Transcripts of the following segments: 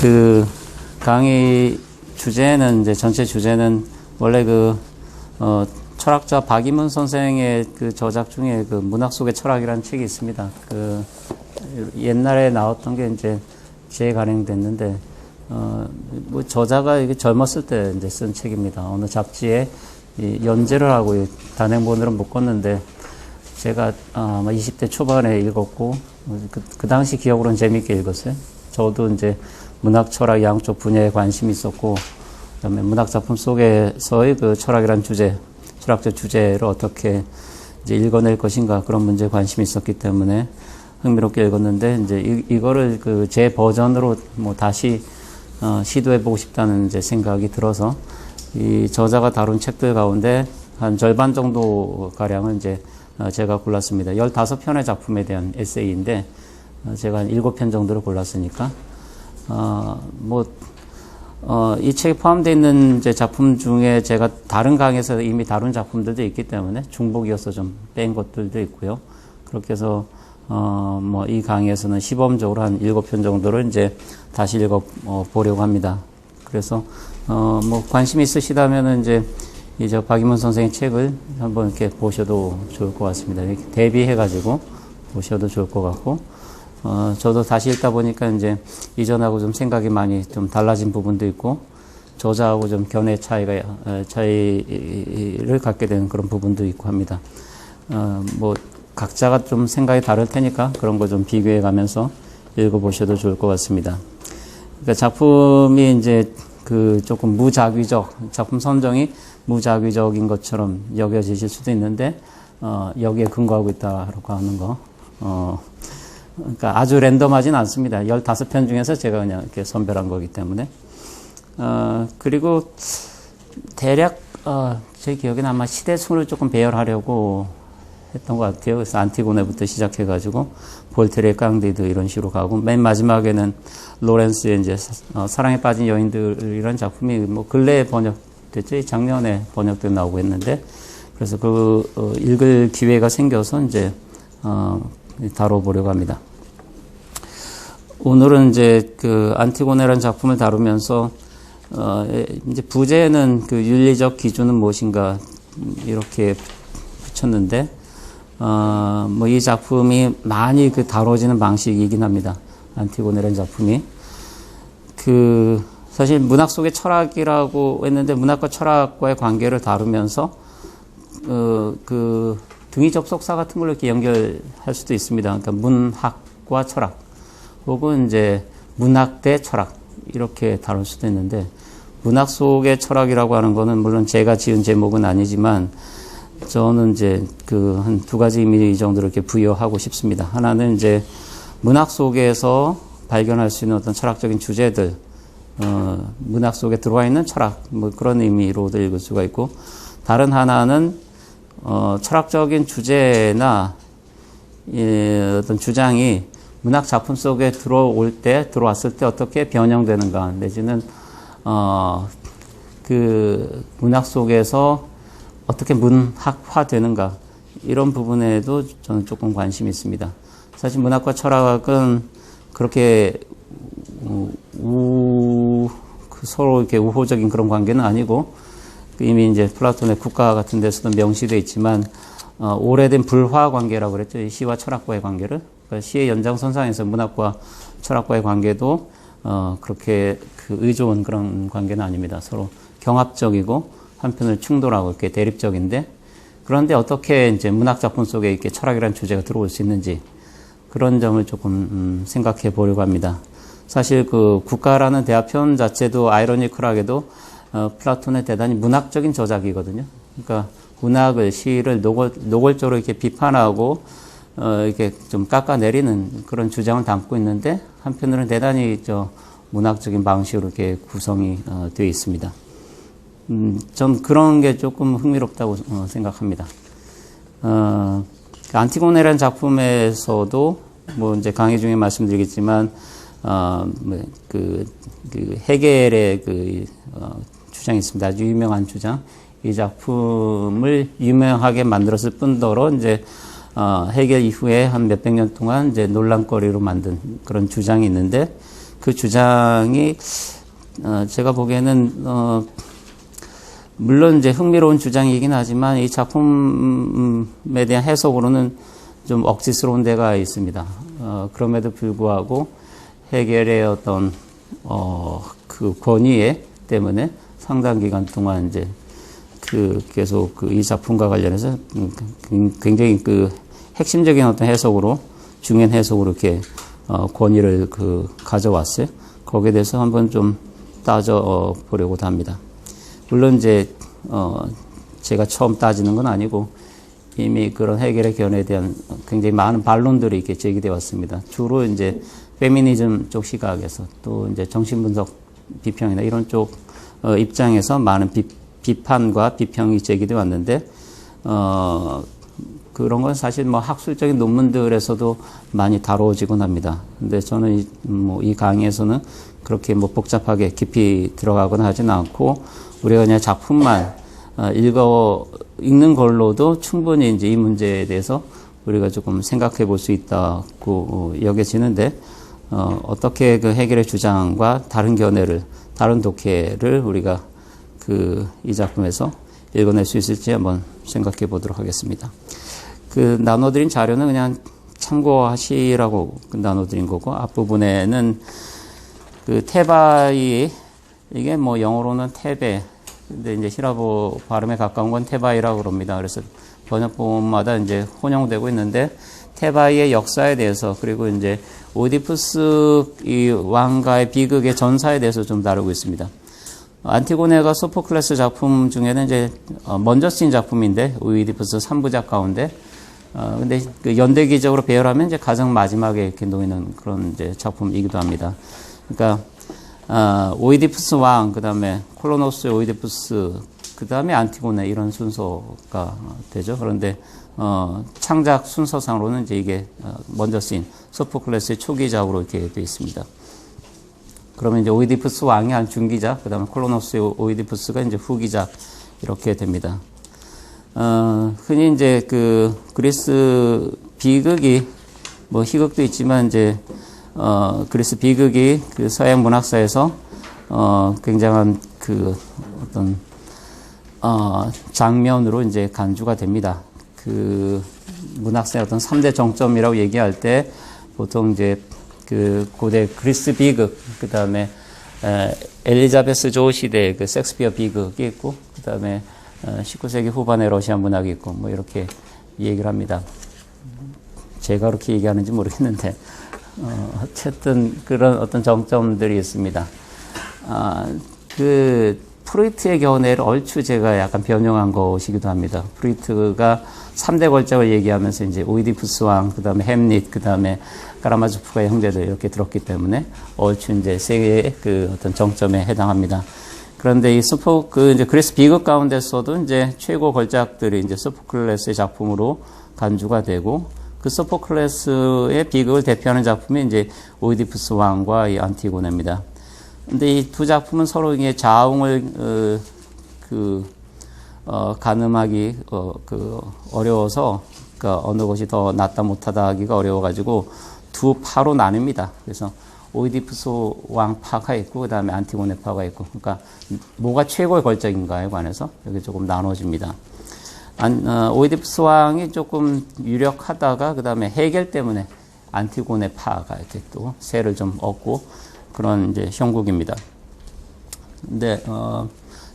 그 강의 주제는 이제 전체 주제는 원래 철학자 박이문 선생의 그 저작 중에 그 문학 속의 철학이라는 책이 있습니다. 그 옛날에 나왔던 게 이제 재간행됐는데 뭐 저자가 이게 젊었을 때 이제 쓴 책입니다. 어느 잡지에 연재를 하고 단행본으로는 못 껐는데 제가 아마 20대 초반에 읽었고 그 당시 기억으로는 재밌게 읽었어요. 저도 이제 문학, 철학 양쪽 분야에 관심이 있었고 그다음에 문학 작품 속에서의 그 철학이라는 주제, 철학적 주제를 어떻게 이제 읽어낼 것인가 그런 문제에 관심이 있었기 때문에 흥미롭게 읽었는데 이제 이거를 그 제 버전으로 뭐 다시 시도해보고 싶다는 이제 생각이 들어서 이 저자가 다룬 책들 가운데 한 절반 정도 가량은 이제 제가 골랐습니다. 15편의 작품에 대한 에세이인데 제가 한 7편 정도를 골랐으니까 이 책에 포함되어 있는 이제 작품 중에 제가 다른 강의에서 이미 다룬 작품들도 있기 때문에 중복이어서 좀 뺀 것들도 있고요. 그렇게 해서 이 강의에서는 시범적으로 한 7편 정도를 이제 다시 보려고 합니다. 그래서 관심 있으시다면은 이제 박이문 선생의 책을 한번 이렇게 보셔도 좋을 것 같습니다. 이렇게 대비해가지고 보셔도 좋을 것 같고, 저도 다시 읽다 보니까 이제 이전하고 좀 생각이 많이 좀 달라진 부분도 있고, 저자하고 좀 견해 차이를 갖게 되는 그런 부분도 있고 합니다. 각자가 좀 생각이 다를 테니까 그런 거 좀 비교해 가면서 읽어보셔도 좋을 것 같습니다. 그러니까 작품이 이제 조금 작품 선정이 무작위적인 것처럼 여겨지실 수도 있는데, 여기에 근거하고 있다라고 하는 거. 그러니까 아주 랜덤하진 않습니다. 15편 중에서 제가 그냥 이렇게 선별한 거기 때문에. 그리고 대략, 제 기억에는 아마 시대순을 조금 배열하려고 했던 것 같아요. 그래서 안티고네부터 시작해가지고, 볼테르의 깡디드 이런 식으로 가고, 맨 마지막에는 로렌스의 이제, 사랑에 빠진 여인들이라는 작품이 근래에 번역됐죠. 작년에 번역돼 나오고 했는데, 그래서 읽을 기회가 생겨서 이제, 다뤄보려고 합니다. 오늘은 이제 안티고네라는 작품을 다루면서, 이제 부제는 윤리적 기준은 무엇인가, 이렇게 붙였는데, 이 작품이 많이 다뤄지는 방식이긴 합니다. 안티고네라는 작품이. 사실 문학 속의 철학이라고 했는데, 문학과 철학과의 관계를 다루면서, 등위 접속사 같은 걸로 이렇게 연결할 수도 있습니다. 그러니까 문학과 철학, 혹은 이제 문학 대 철학, 이렇게 다룰 수도 있는데, 문학 속의 철학이라고 하는 거는 물론 제가 지은 제목은 아니지만, 저는 이제 한 두 가지 의미 정도로 이렇게 부여하고 싶습니다. 하나는 이제 문학 속에서 발견할 수 있는 어떤 철학적인 주제들, 문학 속에 들어와 있는 철학, 그런 의미로도 읽을 수가 있고, 다른 하나는, 철학적인 주제나, 어떤 주장이 문학 작품 속에 들어왔을 때 어떻게 변형되는가, 내지는, 문학 속에서 어떻게 문학화 되는가, 이런 부분에도 저는 조금 관심이 있습니다. 사실 문학과 철학은 그렇게 서로 이렇게 우호적인 그런 관계는 아니고, 이미 이제 플라톤의 국가 같은 데서도 명시되어 있지만, 오래된 불화 관계라고 그랬죠. 이 시와 철학과의 관계를. 그러니까 시의 연장선상에서 문학과 철학과의 관계도, 그렇게 의존 그런 관계는 아닙니다. 서로 경합적이고, 한편으로 충돌하고 이렇게 대립적인데, 그런데 어떻게 이제 문학 작품 속에 이렇게 철학이라는 주제가 들어올 수 있는지, 그런 점을 조금 생각해 보려고 합니다. 사실 국가라는 대화 표현 자체도 아이러니컬하게도 플라톤의 대단히 문학적인 저작이거든요. 그러니까 문학을, 시를 노골적으로 이렇게 비판하고 이렇게 좀 깎아내리는 그런 주장을 담고 있는데, 한편으로는 대단히 문학적인 방식으로 이렇게 구성이 되어 있습니다. 전 그런 게 조금 흥미롭다고 생각합니다. 안티고네라는 작품에서도 이제 강의 중에 말씀드리겠지만, 헤겔의 주장이 있습니다. 아주 유명한 주장. 이 작품을 유명하게 만들었을 뿐더러 이제 헤겔 이후에 한 몇백 년 동안 이제 논란거리로 만든 그런 주장이 있는데, 그 주장이 제가 보기에는 물론 이제 흥미로운 주장이긴 하지만 이 작품에 대한 해석으로는 좀 억지스러운 데가 있습니다. 그럼에도 불구하고 해겔의 어떤 그 권위에 때문에 상당 기간 동안 이제 계속 이 작품과 관련해서 굉장히 핵심적인 어떤 해석으로 중요한 해석으로 이렇게 권위를 가져왔어요. 거기에 대해서 한번 좀 따져 보려고 합니다. 물론 이제 제가 처음 따지는 건 아니고 이미 그런 해결의 견해에 대한 굉장히 많은 반론들이 이렇게 제기되어 왔습니다. 주로 이제 페미니즘 쪽 시각에서 또 이제 정신분석 비평이나 이런 쪽 입장에서 많은 비판과 비평이 제기되어 왔는데 그런 건 사실 뭐 학술적인 논문들에서도 많이 다뤄지곤 합니다. 근데 저는 이 강의에서는 그렇게 뭐 복잡하게 깊이 들어가거나 하지는 않고 우리가 그냥 작품만 읽는 걸로도 충분히 이제 이 문제에 대해서 우리가 조금 생각해 볼 수 있다고 여겨지는데 어떻게 그 해결의 주장과 다른 견해를, 다른 독해를 우리가 이 작품에서 읽어낼 수 있을지 한번 생각해 보도록 하겠습니다. 나눠드린 자료는 그냥 참고하시라고 나눠드린 거고, 앞부분에는 테바이, 이게 뭐 영어로는 테베, 근데 이제 히라보 발음에 가까운 건 테바이라고 그럽니다. 그래서 번역본마다 이제 혼용되고 있는데, 테바이의 역사에 대해서, 그리고 이제 오디푸스 이 왕가의 비극의 전사에 대해서 좀 다루고 있습니다. 안티고네가 소포클레스 작품 중에는 이제 먼저 쓰인 작품인데, 오이디푸스 3부작 가운데, 근데 연대기적으로 배열하면 이제 가장 마지막에 이렇게 놓이는 그런 이제 작품이기도 합니다. 그러니까, 오이디푸스 왕, 그 다음에 콜로노스의 오이디푸스, 그 다음에 안티고네 이런 순서가 되죠. 그런데, 창작 순서상으로는 이제 이게 먼저 쓰인 소포클레스의 초기작으로 이렇게 되어 있습니다. 그러면 이제 오이디푸스 왕이 한 중기작, 그 다음에 콜로노스의 오이디푸스가 이제 후기작, 이렇게 됩니다. 흔히 이제 그리스 비극이, 뭐 희극도 있지만 이제, 그리스 비극이 서양 문학사에서, 굉장한 어떤, 장면으로 이제 간주가 됩니다. 문학사의 어떤 3대 정점이라고 얘기할 때 보통 이제 고대 그리스 비극, 그 다음에, 엘리자베스 조 시대의 섹스피어 비극이 있고, 그 다음에, 19세기 후반의 러시아 문학이 있고, 뭐, 이렇게 얘기를 합니다. 제가 그렇게 얘기하는지 모르겠는데, 어쨌든 그런 어떤 정점들이 있습니다. 프루이트의 견해를 얼추 제가 약간 변형한 것이기도 합니다. 프루이트가 3대 걸작을 얘기하면서 이제 오이디푸스 왕, 그 다음에 햄릿, 그 다음에 카라마조프가의 형제들 이렇게 들었기 때문에 얼추 이제 세 개의 어떤 정점에 해당합니다. 그런데 이제 그리스 비극 가운데서도 이제 최고 걸작들이 이제 소포클레스의 작품으로 간주가 되고, 그 소포클레스의 비극을 대표하는 작품이 이제 오이디푸스 왕과 이 안티고네입니다. 근데 이 두 작품은 서로 이게 자웅을, 가늠하기, 어려워서, 어느 것이 더 낫다 못하다 하기가 어려워가지고 두 파로 나뉩니다. 그래서 오이디푸스 왕파가 있고, 그 다음에 안티고네파가 있고, 그러니까 뭐가 최고의 걸작인가에 관해서 여기 조금 나눠집니다. 오이디푸스 왕이 조금 유력하다가, 그 다음에 해겔 때문에 안티고네파가 이렇게 또 세를 좀 얻고, 그런 이제 형국입니다. 근데,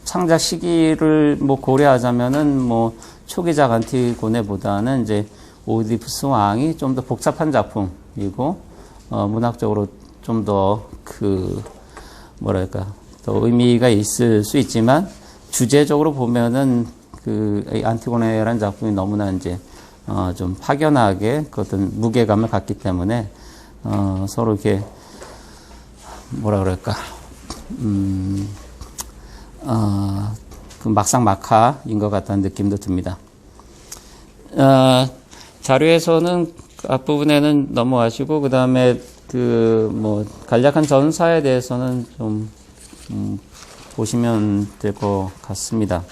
창작 시기를 뭐 고려하자면은 뭐 초기작 안티고네보다는 이제 오이디푸스 왕이 좀 더 복잡한 작품이고, 문학적으로 좀 더 더 의미가 있을 수 있지만, 주제적으로 보면은 안티고네라는 작품이 너무나 이제, 좀 파견하게 그 어떤 무게감을 갖기 때문에, 서로 이렇게, 막상 막하인 것 같다는 느낌도 듭니다. 자료에서는 앞부분에는 넘어가시고, 그 다음에 간략한 전사에 대해서는 좀, 보시면 될 것 같습니다.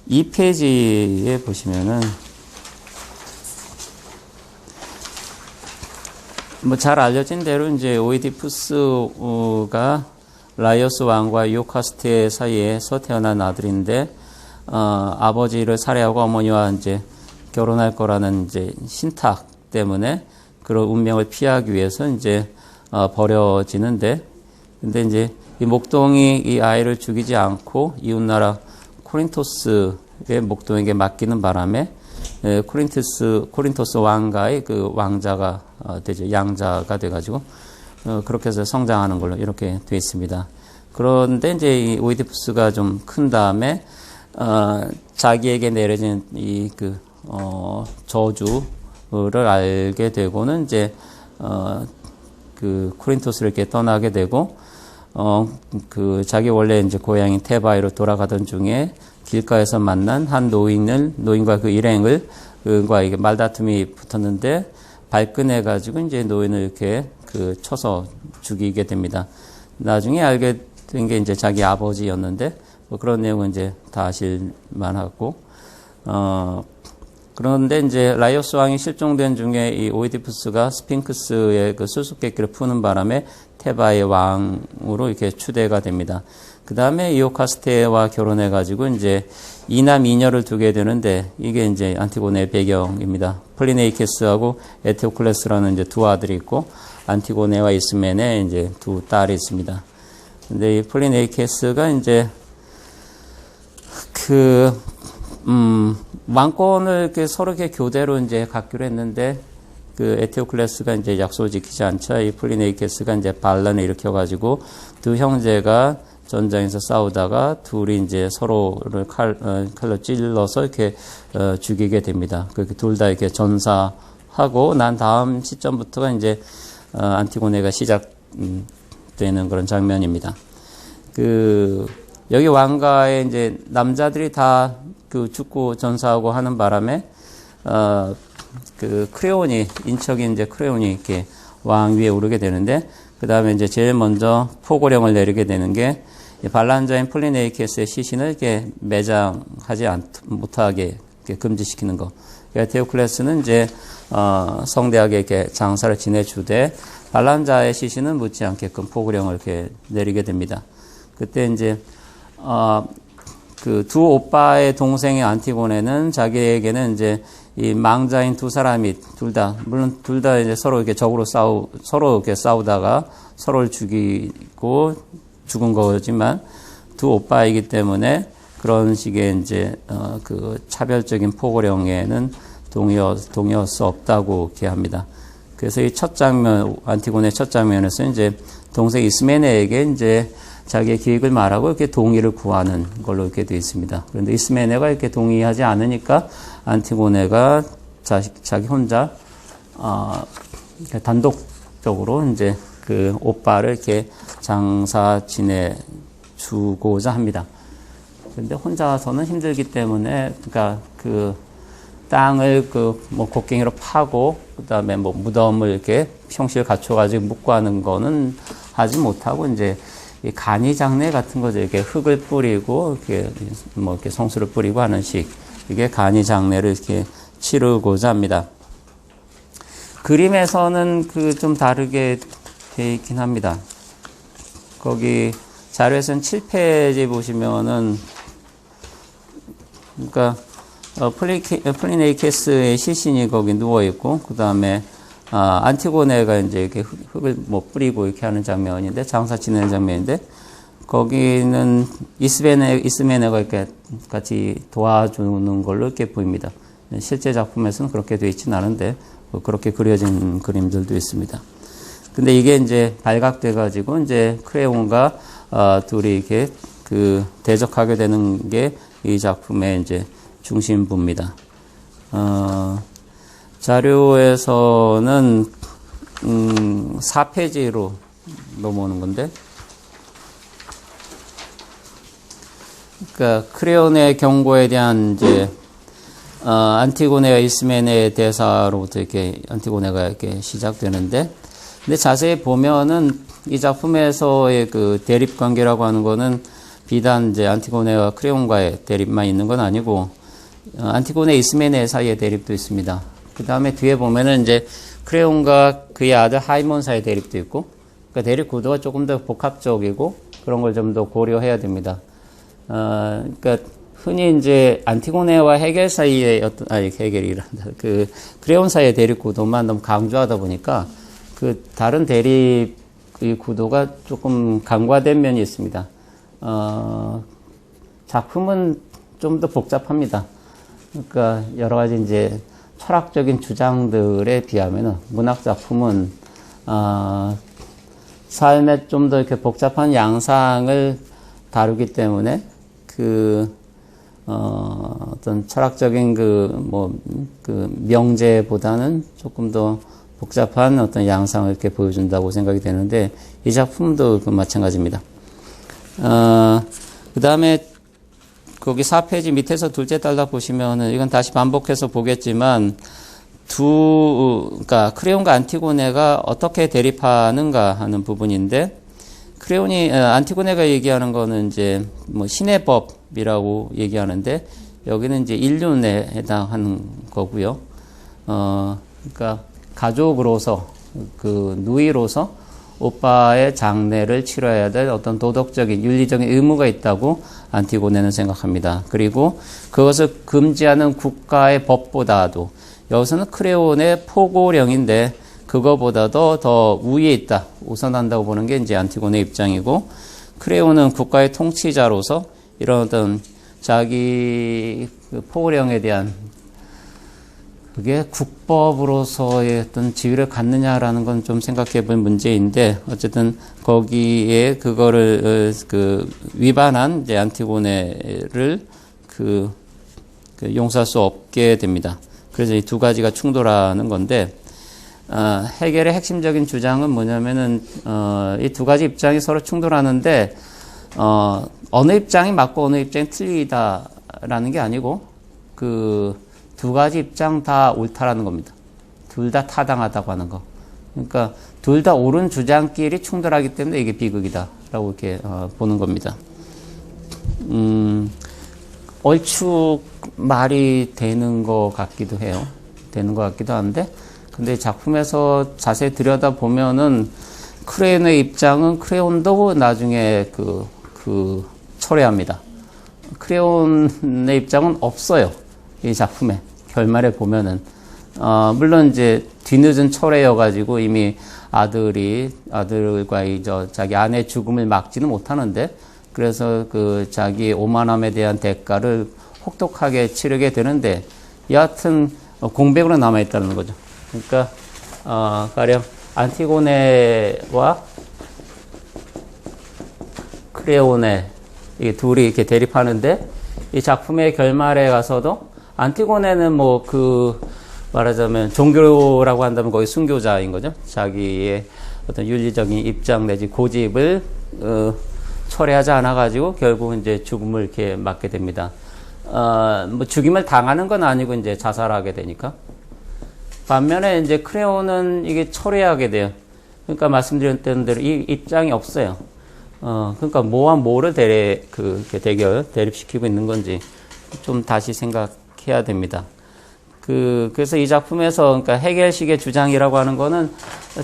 2페이지에 보시면은, 뭐 잘 알려진 대로 이제 오이디푸스가 라이오스 왕과 이오카스테 사이에서 태어난 아들인데, 아버지를 살해하고 어머니와 이제 결혼할 거라는 이제 신탁 때문에 그런 운명을 피하기 위해서 이제 버려지는데, 근데 이제 이 목동이 이 아이를 죽이지 않고 이웃나라 코린토스의 목동에게 맡기는 바람에 코린토스 왕가의 그 왕자가 되죠. 양자가 돼가지고 그렇게 해서 성장하는 걸로 이렇게 되어 있습니다. 그런데 이제 이 오이디푸스가 좀 큰 다음에 자기에게 내려진 이 저주를 알게 되고는 이제 그 코린토스를 이렇게 떠나게 되고 자기 원래 이제 고향인 테바이로 돌아가던 중에 길가에서 만난 한 노인과 그 일행을 그과 이게 말다툼이 붙었는데 발끈해 가지고 이제 노인을 이렇게 쳐서 죽이게 됩니다. 나중에 알게 된 게 이제 자기 아버지였는데 뭐 그런 내용은 이제 다 아실만 하고 그런데 이제 라이오스 왕이 실종된 중에 이 오이디푸스가 스핑크스의 그 수수께끼를 푸는 바람에 테바의 왕으로 이렇게 추대가 됩니다. 그 다음에 이오카스테와 결혼해가지고 이제 이남 이녀를 두게 되는데 이게 이제 안티고네의 배경입니다. 폴리네이케스하고 에테오클레스라는 이제 두 아들이 있고 안티고네와 이스멘의 이제 두 딸이 있습니다. 근데 이 폴리네이케스가 이제 왕권을 이렇게 서로 이렇게 교대로 이제 갖기로 했는데 그 에테오클레스가 이제 약속을 지키지 않자 이 폴리네이케스가 이제 반란을 일으켜가지고 두 형제가 전장에서 싸우다가 둘이 이제 서로를 칼로 찔러서 이렇게 죽이게 됩니다. 그렇게 둘 다 이렇게 전사하고 난 다음 시점부터가 이제 안티고네가 시작되는 그런 장면입니다. 여기 왕가에 이제 남자들이 다 죽고 전사하고 하는 바람에 크레온이 인척인 이제 크레온이 이렇게 왕 위에 오르게 되는데 그 다음에 이제 제일 먼저 포고령을 내리게 되는 게 반란자인 폴리네이케스의 시신을 이렇게 매장하지 못하게 이렇게 금지시키는 거. 테오클레스는 이제 성대하게 이렇게 장사를 지내주되 반란자의 시신은 묻지 않게끔 포고령을 이렇게 내리게 됩니다. 그때 이제 그 두 오빠의 동생의 안티고네는 자기에게는 이제 이 망자인 두 사람이 물론 둘 다 이제 서로 이렇게 서로 이렇게 싸우다가 서로를 죽이고 죽은 거지만 두 오빠이기 때문에 그런 식의 이제 그 차별적인 포고령에는 동의할 수 없다고 이렇게 합니다. 그래서 이 첫 장면, 안티고네 첫 장면에서 이제 동생 이스메네에게 이제 자기의 기획을 말하고 이렇게 동의를 구하는 걸로 이렇게 되어 있습니다. 그런데 이스메네가 이렇게 동의하지 않으니까 안티고네가 자기 혼자 단독적으로 이제 그 오빠를 이렇게 장사 지내주고자 합니다. 그런데 혼자서는 힘들기 때문에 그러니까 그 땅을 곡괭이로 파고 그다음에 무덤을 이렇게 형식을 갖춰가지고 묻고 하는 거는 하지 못하고 이제 이 간이 장례 같은 거죠. 이렇게 흙을 뿌리고 이렇게 성수를 뿌리고 하는 식. 이게 간이 장례를 이렇게 치르고자 합니다. 그림에서는 좀 다르게 돼 있긴 합니다. 거기 자료에서는 7페이지 보시면은 그러니까 플리네이케스의 시신이 거기 누워 있고 그다음에 안티고네가 이제 이렇게 흙을 뿌리고 이렇게 하는 장면인데 장사 지내는 장면인데 거기는 이스메네가 이렇게 같이 도와주는 걸로 이렇게 보입니다. 실제 작품에서는 그렇게 되어 있지는 않은데 그렇게 그려진 그림들도 있습니다. 근데 이게 이제 발각돼 가지고 이제 크레온과 둘이 이렇게 대적하게 되는 게 이 작품의 이제 중심부입니다. 자료에서는 4페이지로 넘어오는 건데, 그러니까 크레온의 경고에 대한 이제 안티고네와 이스메네의 대사로부터 이렇게 안티고네가 이렇게 시작되는데, 근데 자세히 보면은 이 작품에서의 그 대립 관계라고 하는 거는 비단 이제 안티고네와 크레온과의 대립만 있는 건 아니고 안티고네 이스메네 사이의 대립도 있습니다. 그 다음에 뒤에 보면은 이제 크레온과 그의 아들 하이몬 사이의 대립도 있고, 그러니까 대립 구도가 조금 더 복합적이고 그런 걸 좀 더 고려해야 됩니다. 그러니까 흔히 이제 안티고네와 헤겔 사이의 헤겔이란다. 그 크레온 사이의 대립 구도만 너무 강조하다 보니까 그 다른 대립 구도가 조금 간과된 면이 있습니다. 작품은 좀 더 복잡합니다. 그러니까 여러 가지 이제 철학적인 주장들에 비하면은 문학 작품은 삶의 좀 더 이렇게 복잡한 양상을 다루기 때문에 어떤 철학적인 명제보다는 조금 더 복잡한 어떤 양상을 이렇게 보여준다고 생각이 되는데, 이 작품도 마찬가지입니다. 그 다음에 거기 4페이지 밑에서 둘째 달라 보시면은, 이건 다시 반복해서 보겠지만, 그러니까 크레온과 안티고네가 어떻게 대립하는가 하는 부분인데, 안티고네가 얘기하는 거는 이제 신의 법이라고 얘기하는데, 여기는 이제 인륜에 해당하는 거고요. 그러니까 가족으로서, 누이로서 오빠의 장례를 치러야 될 어떤 도덕적인, 윤리적인 의무가 있다고 안티고네는 생각합니다. 그리고 그것을 금지하는 국가의 법보다도, 여기서는 크레온의 포고령인데 그거보다도 더 우위에 있다, 우선한다고 보는 게 이제 안티고네 입장이고, 크레온은 국가의 통치자로서 이런 어떤 자기 포고령에 대한 그게 국법으로서의 어떤 지위를 갖느냐라는 건 좀 생각해 볼 문제인데, 어쨌든 거기에 그거를 위반한 이제 안티고네를 용서할 수 없게 됩니다. 그래서 이 두 가지가 충돌하는 건데, 헤겔의 핵심적인 주장은 뭐냐면은 이 두 가지 입장이 서로 충돌하는데, 어느 입장이 맞고 어느 입장이 틀리다라는 게 아니고 두 가지 입장 다 옳다라는 겁니다. 둘 다 타당하다고 하는 거. 그러니까 둘 다 옳은 주장끼리 충돌하기 때문에 이게 비극이다라고 이렇게 보는 겁니다. 얼추 말이 되는 것 같기도 해요. 되는 것 같기도 한데, 근데 작품에서 자세히 들여다보면은 크레온의 입장은 크레온도 나중에 철회합니다. 크레온의 입장은 없어요. 이 작품에 결말에 보면은 물론 이제 뒤늦은 철회여가지고 이미 아들과의 자기 아내의 죽음을 막지는 못하는데, 그래서 자기 오만함에 대한 대가를 혹독하게 치르게 되는데, 여하튼 공백으로 남아 있다는 거죠. 그러니까 가령 안티고네와 크레온의 이 둘이 이렇게 대립하는데, 이 작품의 결말에 가서도 안티고네는 말하자면 종교라고 한다면 거의 순교자인 거죠. 자기의 어떤 윤리적인 입장 내지 고집을 철회하지 않아가지고 결국은 이제 죽음을 이렇게 맞게 됩니다. 죽임을 당하는 건 아니고 이제 자살하게 되니까. 반면에 이제 크레온은 이게 철회하게 돼요. 그러니까 말씀드렸던 대로 이 입장이 없어요. 그러니까 뭐와 뭐를 대립시키고 있는 건지 좀 다시 생각해야 됩니다. 그래서 이 작품에서, 그러니까 헤겔식의 주장이라고 하는 거는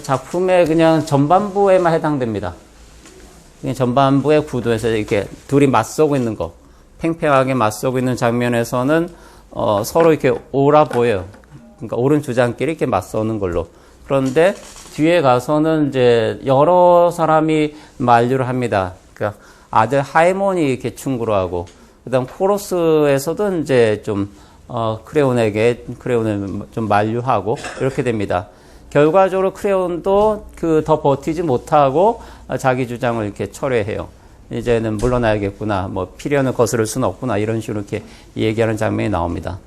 작품의 그냥 전반부에만 해당됩니다. 그냥 전반부의 구도에서 이렇게 둘이 맞서고 있는 거, 팽팽하게 맞서고 있는 장면에서는 서로 이렇게 옳아 보여요. 그러니까 옳은 주장끼리 이렇게 맞서는 걸로. 그런데 뒤에 가서는 이제 여러 사람이 만류를 합니다. 그러니까 아들 하이몬이 이렇게 충고하고, 그다음 코러스에서도 이제 좀 크레온을 좀 만류하고 이렇게 됩니다. 결과적으로 크레온도 더 버티지 못하고 자기 주장을 이렇게 철회해요. 이제는 물러나야겠구나, 필연을 거스를 수는 없구나, 이런 식으로 이렇게 얘기하는 장면이 나옵니다.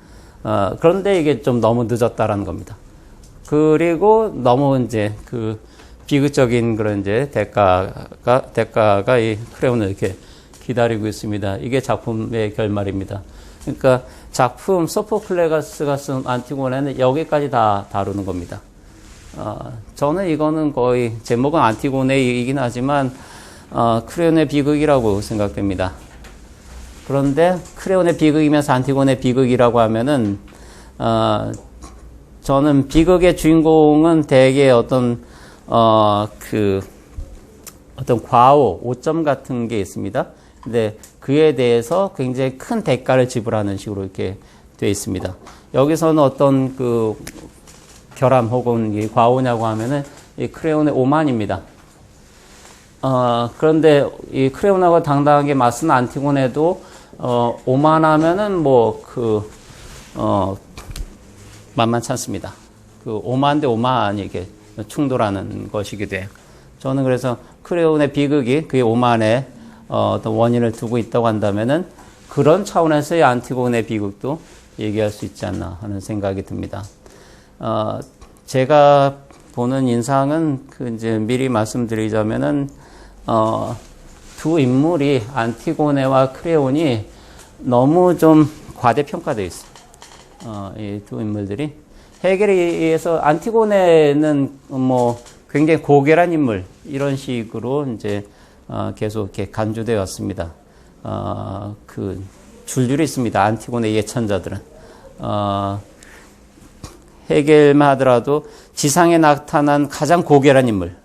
그런데 이게 좀 너무 늦었다라는 겁니다. 그리고 너무 이제 비극적인 그런 이제 대가가 이 크레온을 이렇게 기다리고 있습니다. 이게 작품의 결말입니다. 그러니까 작품 소포클레스가 쓴 안티고네는 여기까지 다 다루는 겁니다. 저는 이거는 거의 제목은 안티고네이긴 하지만 크레온의 비극이라고 생각됩니다. 그런데 크레온의 비극이면서 안티고네 비극이라고 하면은 저는 비극의 주인공은 대개 어떤 어떤 과오, 오점 같은 게 있습니다. 근데 그에 대해서 굉장히 큰 대가를 지불하는 식으로 이렇게 되어 있습니다. 여기서는 어떤 그 결함 혹은 이 과오냐고 하면은 이 크레온의 오만입니다. 그런데 이 크레온하고 당당하게 맞서는 안티고네도 오만하면은 만만치 않습니다. 그 오만 대 오만이 이렇게 충돌하는 것이기도 해요. 저는 그래서 크레온의 비극이 그의 오만에 어떤 원인을 두고 있다고 한다면은 그런 차원에서의 안티고네의 비극도 얘기할 수 있지 않나 하는 생각이 듭니다. 제가 보는 인상은 이제 미리 말씀드리자면은 두 인물이 안티고네와 크레온이 너무 좀 과대평가되어 있어요. 이 두 인물들이 헤겔에 의해서 안티고네는 굉장히 고결한 인물 이런 식으로 이제 계속 이렇게 간주되어 왔습니다. 그 줄줄이 있습니다. 안티고네 예찬자들은 헤겔만 하더라도 지상에 나타난 가장 고결한 인물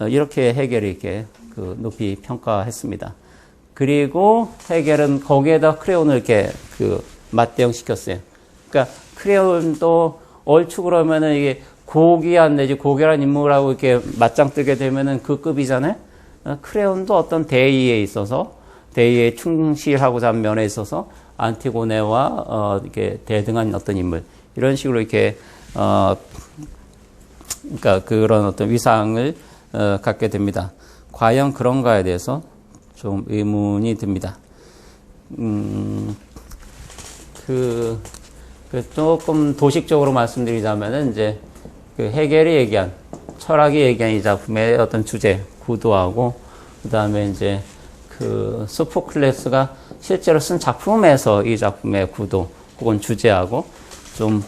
이렇게 헤겔이 이렇게 높이 평가했습니다. 그리고 헤겔은 거기에다 크레온을 이렇게 맞대응시켰어요. 그러니까 크레온도 얼추 그러면은 이게 고귀한 내지 고결한 인물하고 이렇게 맞짱 뜨게 되면은 그 급이잖아요. 크레온도 어떤 대의에 있어서 대의에 충실하고자 하는 면에 있어서 안티고네와 이렇게 대등한 어떤 인물 이런 식으로 이렇게 그러니까 그런 어떤 위상을 갖게 됩니다. 과연 그런가에 대해서 좀 의문이 듭니다. 조금 도식적으로 말씀드리자면은 이제 헤겔이 얘기한 철학이 얘기한 이 작품의 어떤 주제 구도하고 그 다음에 이제 소포클레스가 실제로 쓴 작품에서 이 작품의 구도 혹은 주제하고 좀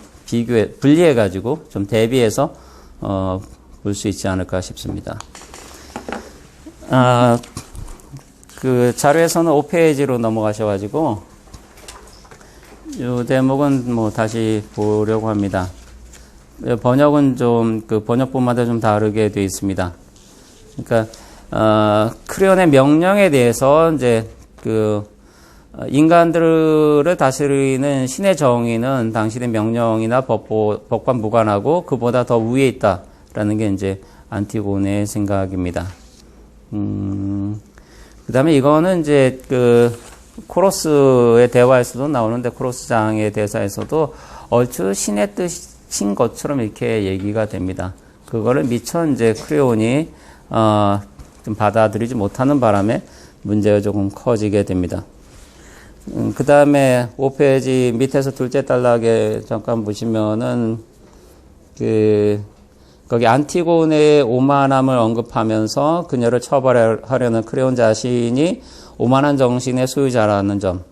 분리해가지고 좀 대비해서 볼 수 있지 않을까 싶습니다. 자료에서는 5페이지로 넘어가셔가지고 이 대목은 다시 보려고 합니다. 번역은 좀 번역본마다 좀 다르게 되어 있습니다. 그러니까 크레온의 명령에 대해서 이제 인간들을 다스리는 신의 정의는 당신의 명령이나 법과 무관하고 그보다 더 위에 있다라는 게 이제 안티고네의 생각입니다. 그 다음에 이거는 이제 코러스의 대화에서도 나오는데 코러스장의 대사에서도 얼추 신의 뜻인 것처럼 이렇게 얘기가 됩니다. 그거를 미처 이제 크레온이 좀 받아들이지 못하는 바람에 문제가 조금 커지게 됩니다. 그 다음에 5페이지 밑에서 둘째 단락에 잠깐 보시면은 거기 안티고네의 오만함을 언급하면서 그녀를 처벌하려는 크레온 자신이 오만한 정신의 소유자라는 점.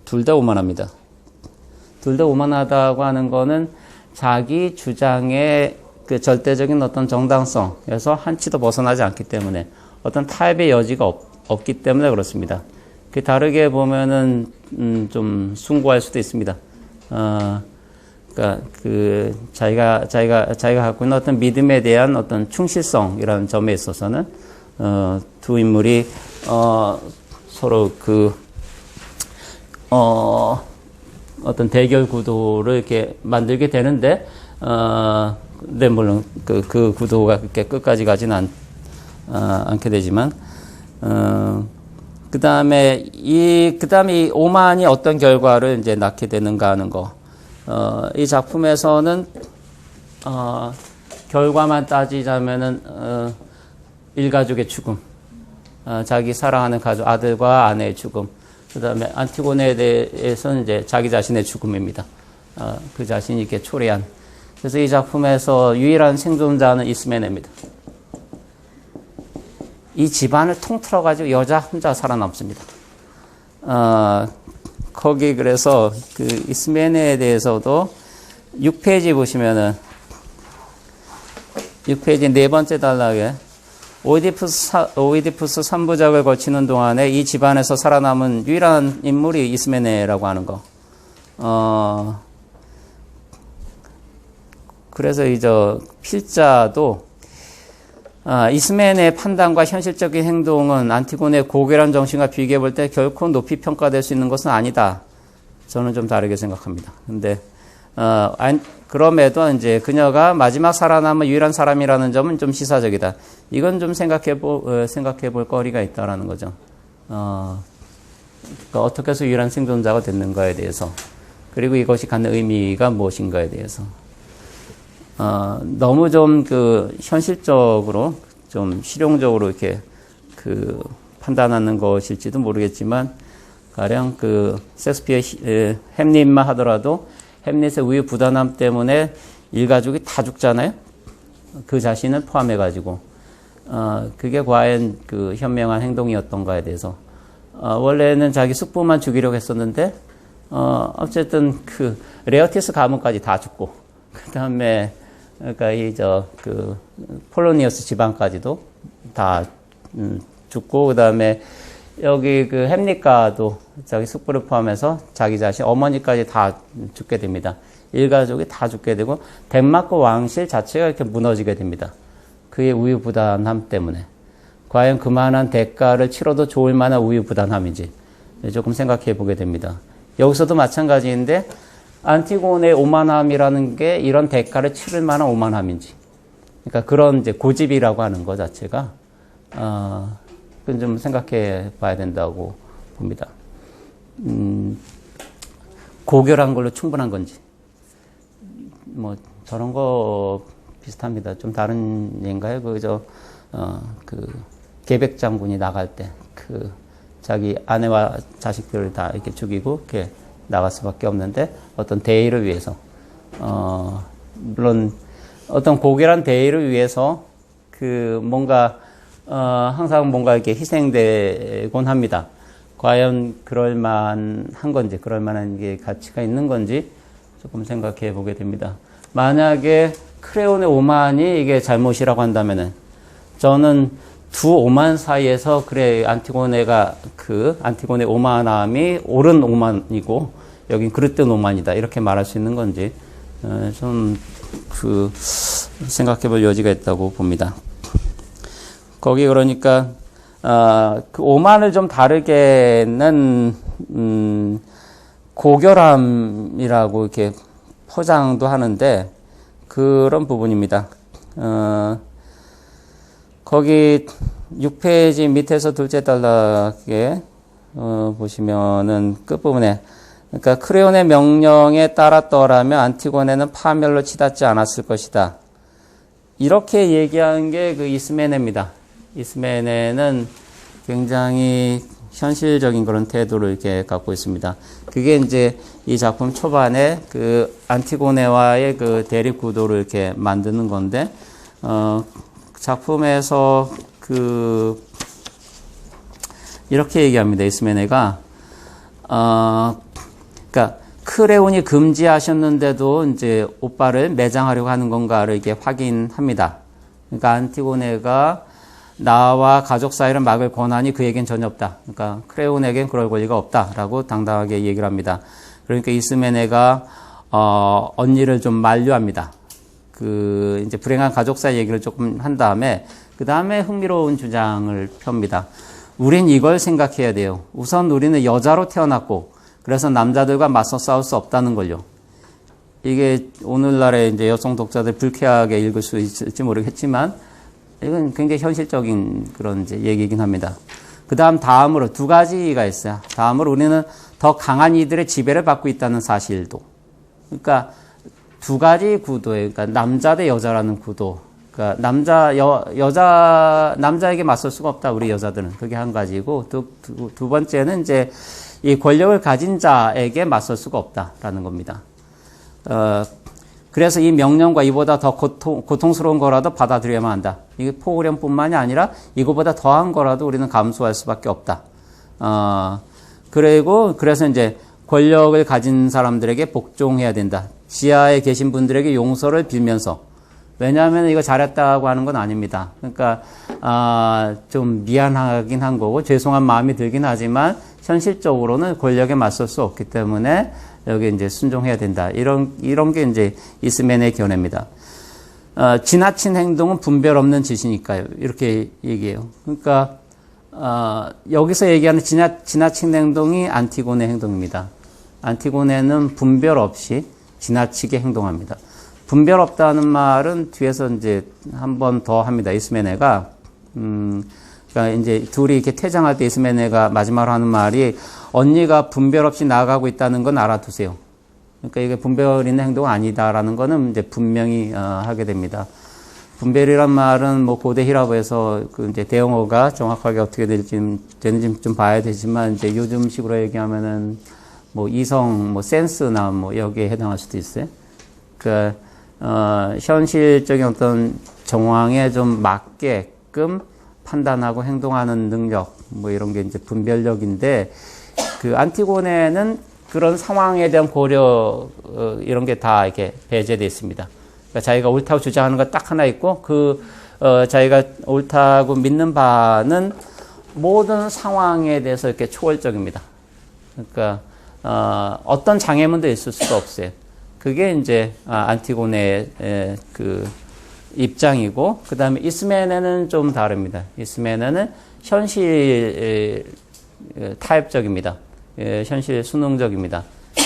둘 다 오만합니다. 둘 다 오만하다고 하는 거는 자기 주장의 절대적인 어떤 정당성에서 한치도 벗어나지 않기 때문에 어떤 타협의 여지가 없기 때문에 그렇습니다. 다르게 보면은 좀 숭고할 수도 있습니다. 그러니까 자기가 갖고 있는 어떤 믿음에 대한 어떤 충실성이라는 점에 있어서는 두 인물이 서로 어떤 대결 구도를 이렇게 만들게 되는데 네, 물론 그 구도가 그렇게 끝까지 가지는 않게 되지만 그다음에 이 오만이 어떤 결과를 이제 낳게 되는가 하는 거. 이 작품에서는 결과만 따지자면은 일가족의 죽음, 자기 사랑하는 가족 아들과 아내의 죽음, 그다음에 안티고네에 대해서는 이제 자기 자신의 죽음입니다. 그 자신이 이렇게 초래한. 그래서 이 작품에서 유일한 생존자는 이스메네입니다. 이 집안을 통틀어가지고 여자 혼자 살아남습니다. 거기 그래서 이스메네에 대해서도 6페이지 보시면은 6페이지 네 번째 단락에 오이디푸스 3부작을 거치는 동안에 이 집안에서 살아남은 유일한 인물이 이스메네라고 하는 거. 그래서 이제 필자도 이스멘의 판단과 현실적인 행동은 안티고네의 고결한 정신과 비교해 볼 때 결코 높이 평가될 수 있는 것은 아니다. 저는 좀 다르게 생각합니다. 근데 그럼에도 이제 그녀가 마지막 살아남은 유일한 사람이라는 점은 좀 시사적이다. 이건 좀 생각해 볼 거리가 있다라는 거죠. 그러니까 어떻게 해서 유일한 생존자가 됐는가에 대해서, 그리고 이것이 갖는 의미가 무엇인가에 대해서. 너무 좀 현실적으로, 좀 실용적으로 이렇게 판단하는 것일지도 모르겠지만, 가령 셰익스피어 햄릿만 하더라도 햄릿의 우유 부단함 때문에 일가족이 다 죽잖아요? 그 자신을 포함해가지고. 그게 과연 현명한 행동이었던가에 대해서. 원래는 자기 숙부만 죽이려고 했었는데, 어쨌든 레어티스 가문까지 다 죽고, 그 다음에, 그러니까 폴로니어스 집안까지도 다 죽고, 그 다음에 여기 햄릿가도 자기 숙부를 포함해서 자기 자신, 어머니까지 다 죽게 됩니다. 일가족이 다 죽게 되고, 덴마크 왕실 자체가 이렇게 무너지게 됩니다. 그의 우유부단함 때문에. 과연 그만한 대가를 치러도 좋을 만한 우유부단함인지 조금 생각해 보게 됩니다. 여기서도 마찬가지인데, 안티고네의 오만함이라는 게 이런 대가를 치를 만한 오만함인지. 그러니까 그런 이제 고집이라고 하는 것 자체가, 그건 좀 생각해 봐야 된다고 봅니다. 고결한 걸로 충분한 건지. 뭐, 저런 거 비슷합니다. 좀 다른 얘기인가요? 계백 장군이 나갈 때, 자기 아내와 자식들을 다 이렇게 죽이고, 이렇게 나갈 수밖에 없는데, 어떤 대의를 위해서, 물론, 어떤 고결한 대의를 위해서, 항상 뭔가 이렇게 희생되곤 합니다. 과연 그럴 만한 건지, 그럴 만한 게 가치가 있는 건지 조금 생각해 보게 됩니다. 만약에 크레온의 오만이 이게 잘못이라고 한다면은, 저는 두 오만 사이에서, 그래, 안티고네 오만함이 옳은 오만이고, 여긴 그릇된 오만이다. 이렇게 말할 수 있는 건지, 좀, 생각해 볼 여지가 있다고 봅니다. 거기 그러니까, 오만을 좀 다르게는, 고결함이라고 이렇게 포장도 하는데, 그런 부분입니다. 거기 6페이지 밑에서 둘째 단락에 보시면은 끝부분에, 그러니까 크레온의 명령에 따랐더라면 안티고네는 파멸로 치닫지 않았을 것이다. 이렇게 얘기한 게 이스메네입니다. 이스메네는 굉장히 현실적인 그런 태도를 이렇게 갖고 있습니다. 그게 이제 이 작품 초반에 안티고네와의 대립 구도를 이렇게 만드는 건데, 작품에서 이렇게 얘기합니다. 이스메네가, 그러니까 크레온이 금지하셨는데도 이제 오빠를 매장하려고 하는 건가를 이렇게 확인합니다. 그러니까 안티고네가 나와 가족 사이를 막을 권한이 그에겐 전혀 없다. 그러니까 크레온에겐 그럴 권리가 없다라고 당당하게 얘기를 합니다. 그러니까 이스메네가 언니를 좀 만류합니다. 이제 불행한 가족사 얘기를 조금 한 다음에, 그 다음에 흥미로운 주장을 펴니다. 우린 이걸 생각해야 돼요. 우선 우리는 여자로 태어났고, 그래서 남자들과 맞서 싸울 수 없다는 걸요. 이게 오늘날의 이제 여성 독자들 불쾌하게 읽을 수 있을지 모르겠지만, 이건 굉장히 현실적인 그런 이제 얘기이긴 합니다. 다음으로 두 가지가 있어요. 다음으로 우리는 더 강한 이들의 지배를 받고 있다는 사실도. 그러니까, 두 가지 구도예요. 그러니까 남자 대 여자라는 구도. 그러니까 남자에게 맞설 수가 없다. 우리 여자들은. 그게 한 가지고, 두 번째는 이제 이 권력을 가진 자에게 맞설 수가 없다라는 겁니다. 그래서 이 명령과 이보다 더 고통스러운 거라도 받아들여야만 한다. 이게 포고령뿐만이 아니라 이거보다 더한 거라도 우리는 감수할 수밖에 없다. 그래서 이제 권력을 가진 사람들에게 복종해야 된다. 지하에 계신 분들에게 용서를 빌면서. 왜냐하면 이거 잘했다고 하는 건 아닙니다. 그러니까, 좀 미안하긴 한 거고, 죄송한 마음이 들긴 하지만, 현실적으로는 권력에 맞설 수 없기 때문에, 여기 이제 순종해야 된다. 이런 게 이제 이스멘의 견해입니다. 지나친 행동은 분별 없는 짓이니까요. 이렇게 얘기해요. 그러니까 여기서 얘기하는 지나친 행동이 안티고네 행동입니다. 안티고네는 분별 없이 지나치게 행동합니다. 분별 없다는 말은 뒤에서 이제 한 번 더 합니다. 이스메네가 그러니까 이제 둘이 이렇게 퇴장할 때 이스메네가 마지막으로 하는 말이 언니가 분별 없이 나아가고 있다는 건 알아두세요. 그러니까 이게 분별 있는 행동은 아니다라는 거는 이제 분명히 하게 됩니다. 분별이란 말은 뭐 고대 히라보에서 그 이제 대용어가 정확하게 어떻게 되는지 좀 봐야 되지만 이제 요즘식으로 얘기하면은 뭐 이성, 뭐 센스나 뭐 여기에 해당할 수도 있어요. 그 현실적인 어떤 정황에 좀 맞게끔 판단하고 행동하는 능력, 뭐 이런 게 이제 분별력인데 그 안티고네는 그런 상황에 대한 고려 이런 게 다 이렇게 배제되어 있습니다. 그러니까 자기가 옳다고 주장하는 거 딱 하나 있고 자기가 옳다고 믿는 바는 모든 상황에 대해서 이렇게 초월적입니다. 그러니까 어떤 장애물도 있을 수가 없어요. 그게 이제 안티고네의 그 입장이고, 그 다음에 이스메네는 좀 다릅니다. 이스메네는 현실 타협적입니다. 현실 순응적입니다.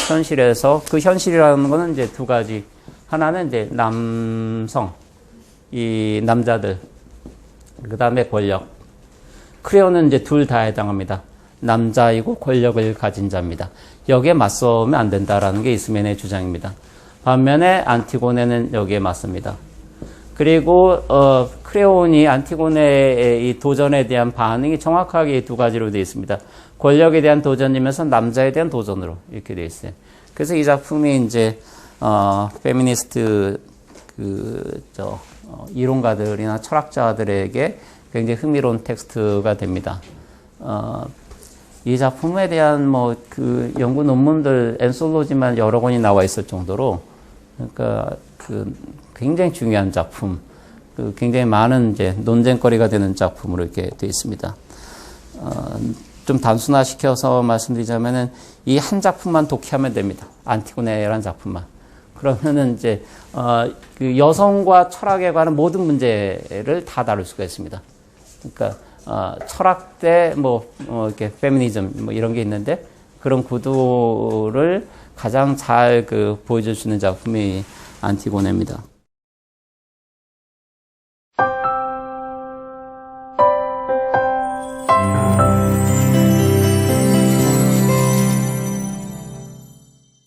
현실에서 그 현실이라는 거는 이제 두 가지. 하나는 이제 남성, 이 남자들, 그 다음에 권력. 크레오는 이제 둘 다 해당합니다. 남자이고 권력을 가진 자입니다. 여기에 맞서면 안 된다라는 게 이스메네의 주장입니다. 반면에 안티고네는 여기에 맞습니다. 그리고 크레온이 안티고네의 이 도전에 대한 반응이 정확하게 두 가지로 되어 있습니다. 권력에 대한 도전이면서 남자에 대한 도전으로 이렇게 되어 있어요. 그래서 이 작품이 이제 페미니스트 이론가들이나 철학자들에게 굉장히 흥미로운 텍스트가 됩니다. 이 작품에 대한 뭐 그 연구 논문들 엔솔로지만 여러 권이 나와 있을 정도로, 그러니까 그 굉장히 중요한 작품, 그 굉장히 많은 이제 논쟁거리가 되는 작품으로 이렇게 되어 있습니다. 좀 단순화시켜서 말씀드리자면은 이 한 작품만 독해하면 됩니다. 안티고네라는 작품만. 그러면은 이제 그 여성과 철학에 관한 모든 문제를 다 다룰 수가 있습니다. 그러니까 철학 때 이렇게 페미니즘 뭐 이런 게 있는데 그런 구도를 가장 잘 보여줄 수 있는 작품이 안티고네입니다.